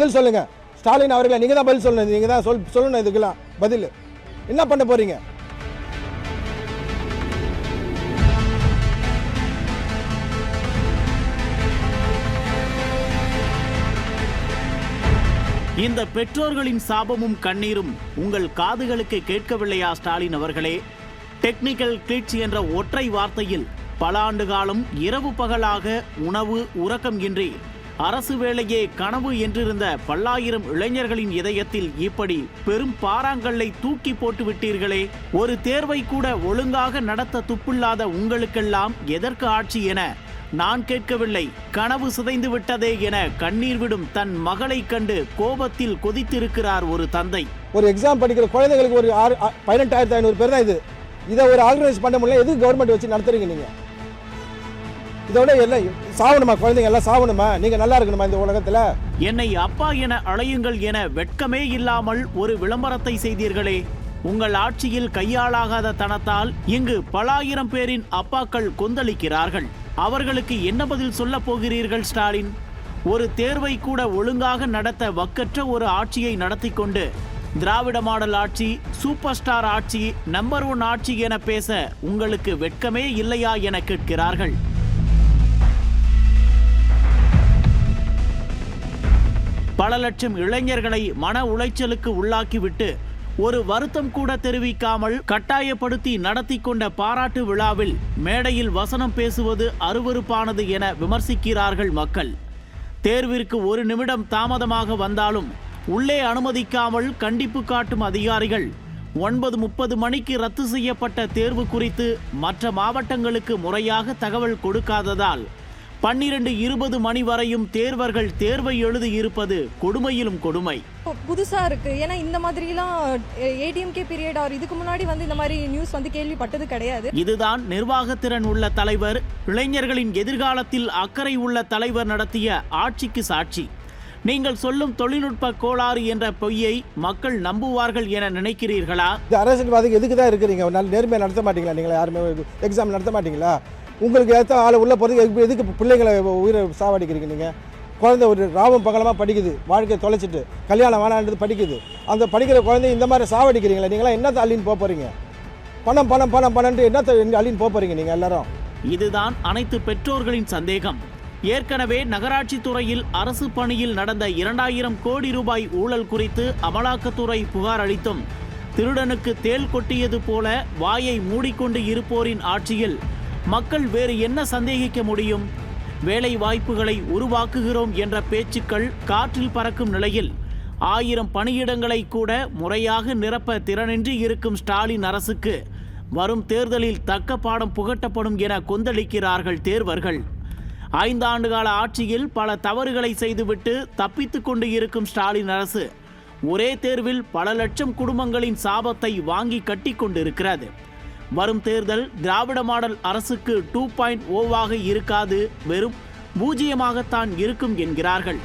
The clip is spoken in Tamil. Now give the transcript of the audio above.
பதில் சொல்லுங்க. ஸ்டாலின் அவர்களை நீங்க தான் பதில் சொல்லணும். நீங்க தான் சொல்லணும் இதுக்கெல்லாம் பதில். என்ன பண்ண போறீங்க? இந்த பெற்றோர்களின் சாபமும் கண்ணீரும் உங்கள் காதுகளுக்கு கேட்கவில்லையா ஸ்டாலின் அவர்களே? டெக்னிக்கல் கிளிட்ஸ் என்ற ஒற்றை வார்த்தையில் பல ஆண்டு காலம் இரவு பகலாக உணவு உறக்கம் இன்றி அரசு வேலையே கனவு என்றிருந்த பல்லாயிரம் இளைஞர்களின் இதயத்தில் இப்படி பெரும் பாறாங்கல்லை தூக்கி போட்டு விட்டீர்களே. ஒரு தேர்வை கூட ஒழுங்காக நடத்த துப்பில்லாத உங்களுக்கெல்லாம் எதற்கு ஆட்சி என நான் கேட்கவில்லை. கனவு சிதைந்து விட்டதே என கண்ணீர் விடும் தன் மகளை கண்டு கோபத்தில் கொதித்திருக்கிறார் ஒரு தந்தை. ஒரு எக்ஸாம் படிக்கிற குழந்தைகளுக்கு ஒரு 18,500 பேர் தான் இதை ஒரு ஆர்கனைஸ் பண்ண முடியல. எதுக்கு கவர்மெண்ட் வச்சு நடத்துறீங்க நீங்க? இதோட எல்லாம் சாவணுமா? குழந்தைங்க எல்லாம் சாவணுமா? நீங்க நல்லா இருக்கணுமா இந்த உலகத்துல? என்னை அப்பா என அழையுங்கள் என வெட்கமே இல்லாமல் ஒரு விளம்பரத்தை செய்தீர்களே. உங்கள் ஆட்சியில் கையாளாகாத தனத்தால் இங்கு பல ஆயிரம் பேரின் அப்பாக்கள் கொந்தளிக்கிறார்கள். அவர்களுக்கு என்ன பதில் சொல்ல போகிறீர்கள் ஸ்டாலின்? ஒரு தேர்வை கூட ஒழுங்காக நடத்த வக்கற்ற ஒரு ஆட்சியை நடத்தி கொண்டு திராவிட மாடல் ஆட்சி, சூப்பர் ஸ்டார் ஆட்சி, நம்பர் 1 ஆட்சி என பேச உங்களுக்கு வெட்கமே இல்லையா என கேட்கிறார்கள். பல லட்சம் இளைஞர்களை மன உளைச்சலுக்கு உள்ளாக்கிவிட்டு ஒரு வருத்தம் கூட தெரிவிக்காமல் கட்டாயப்படுத்தி நடத்தி கொண்ட பாராட்டு விழாவில் மேடையில் வசனம் பேசுவது அருவருப்பானது என விமர்சிக்கிறார்கள் மக்கள். தேர்விற்கு ஒரு நிமிடம் தாமதமாக வந்தாலும் உள்ளே அனுமதிக்காமல் கண்டிப்பு காட்டும் அதிகாரிகள் 9:30 மணிக்கு ரத்து செய்யப்பட்ட தேர்வு குறித்து மற்ற மாவட்டங்களுக்கு முறையாக தகவல் கொடுக்காததால் 12:20 மணி வரையும் தேர்வர்கள் தேர்வை எழுதி இருப்பது கொடுமையிலும் கொடுமை. புதுசா இருக்கு. ஏன்னா இந்த மாதிரிலாம் ஏடிஎம்கே பீரியட் ஆர் இதுக்கு முன்னாடி இந்த மாதிரி நியூஸ் கேள்விப்பட்டது கிடையாது. இதுதான் நிர்வாகத்திறன் உள்ள தலைவர், இளைஞர்களின் எதிர்காலத்தில் அக்கறை உள்ள தலைவர் நடத்திய ஆட்சிக்கு சாட்சி. நீங்கள் சொல்லும் தொழில்நுட்ப கோளாறு என்ற பொய்யை மக்கள் நம்புவார்கள் என நினைக்கிறீர்களா? அரசியல்வாதிக்கு எதுக்கு தான் இருக்கிறீங்க? ஒரு நாள் நேர்மையாக நடத்த மாட்டீங்களா? நீங்களா யாருமே எக்ஸாம் நடத்த மாட்டீங்களா? உங்களுக்கு ஏற்ற ஆளை உள்ள போகிறதுக்கு எதுக்கு பிள்ளைங்களை உயிரை சாவடிக்கிறீங்க? நீங்கள் குழந்தை ஒரு ராவும் பகலமாக படிக்குது, வாழ்க்கையை தொலைச்சிட்டு கல்யாணம் வேணான்றது படிக்குது. அந்த படிக்கிற குழந்தை இந்த மாதிரி சாவடிக்கிறீங்களா? நீங்களாம் என்னத்தை அள்ளின்னு போக போகிறீங்க? பணம் பணம் பணம் பணம்ட்டு என்னத்தை அள்ளின்னு போக போகிறீங்க நீங்கள் எல்லாரும்? இதுதான் அனைத்து பெற்றோர்களின் சந்தேகம். ஏற்கனவே நகராட்சி துறையில் அரசு பணியில் நடந்த 2000 கோடி ரூபாய் ஊழல் குறித்து அமலாக்கத்துறை புகார் அளித்தும் திருடனுக்கு தேள் கொட்டியது போல வாயை மூடிக்கொண்டு இருப்போரின் ஆட்சியில் மக்கள் வேறு என்ன சந்தேகிக்க முடியும்? வேலை வாய்ப்புகளை உருவாக்குகிறோம் என்ற பேச்சுக்கள் காற்றில் பறக்கும் நிலையில் 1000 பணியிடங்களை கூட முறையாக நிரப்ப திறனின்றி இருக்கும் ஸ்டாலின் அரசுக்கு வரும் தேர்தலில் தக்க பாடம் புகட்டப்படும் என கொந்தளிக்கிறார்கள் தேர்வர்கள். 5 ஆண்டுகால ஆட்சியில் பல தவறுகளை செய்துவிட்டு தப்பித்து கொண்டு இருக்கும் ஸ்டாலின் அரசு ஒரே தேர்வில் பல லட்சம் குடும்பங்களின் சாபத்தை வாங்கி கட்டி கொண்டிருக்கிறது. வரும் தேர்தல் திராவிட மாடல் அரசுக்கு 2.0 இருக்காது, வெறும் 0 இருக்கும் என்கிறார்கள்.